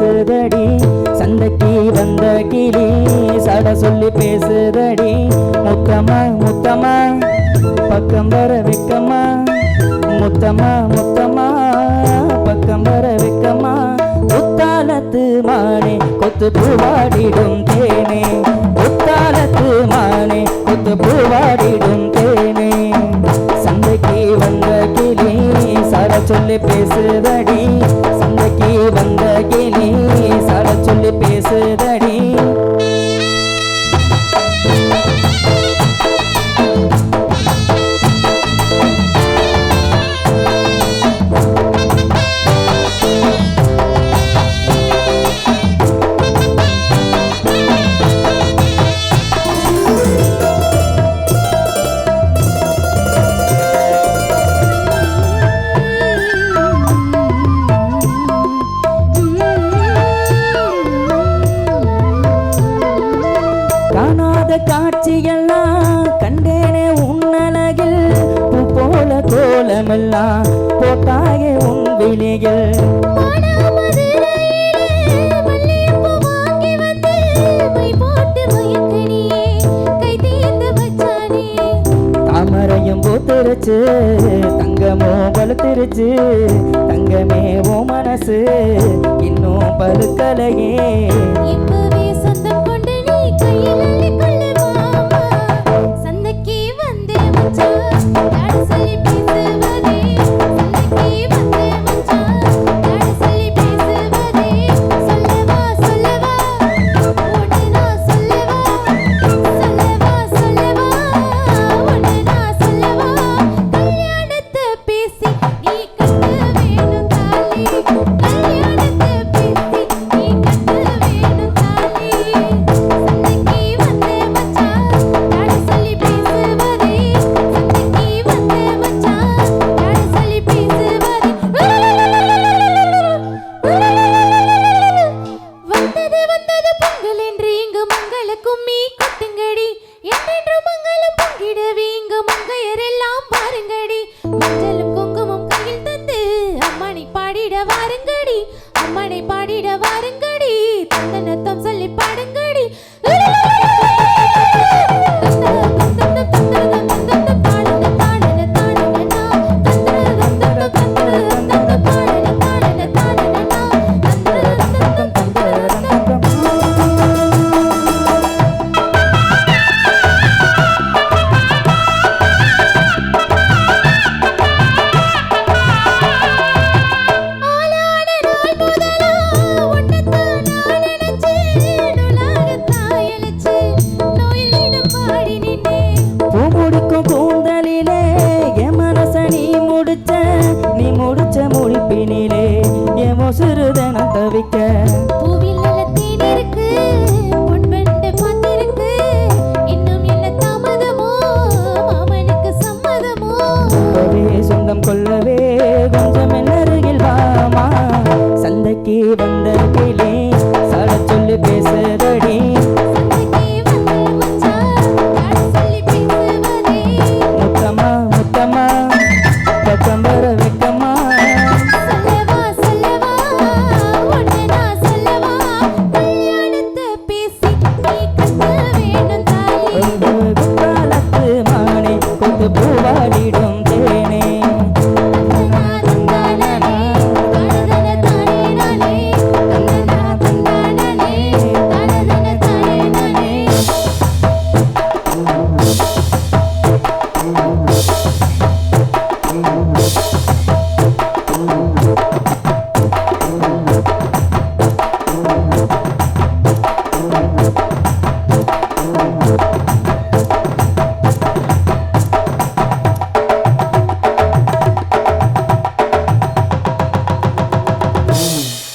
பேசுதடி சந்தைக்கு வந்த கிளி சட சொல்லி பேசுதடி முத்தம்மா முத்தம்மா பக்கம் வர வெக்கம்மா முத்தம்மா முத்தம்மா பக்கம் வர வெக்கம்மா முத்தாலத்து மானே கொத்து பூவாடிடும் தேனே முத்தாலத்து மானே கொத்து பூவாடிடும் தேனே சந்தைக்கு வந்த கிளி சட சொல்லி பேசுதடி சந்தைக்கு வந்த கிளி சட சொல்லி பேசுதடி காணாத காட்சியெல்லாம் கண்டேனே உன்னழகில் பூ போல கோலமெல்லாம் போட்டாயே உன் விழிகள் தாமரையும் பூத்திருச்சு தங்கமோ பழுத்திருச்சு தங்கமே ஓ மனசு இன்னும் பழுக்கலையே வாருங்கடி அம்மனை பாடிட வாருங்கடி தந்தனத்தம் சொல்லி பாடுங்கடி நீ முடிச்ச முடிப்பினிலே என் சிறுதனம் தவிக்க பூவில் நல்ல தேன் இருக்கு பொன்பெண்டு பார்த்திருக்கு இன்னும் என்ன தாமதமோ மாமனுக்கு சம்மதமோ சொந்தம் கொள்ளவே கொஞ்சம் என்னருகில் வாமா சந்தைக்கு வந்த கிளி சட சொல்லி பேசுதடி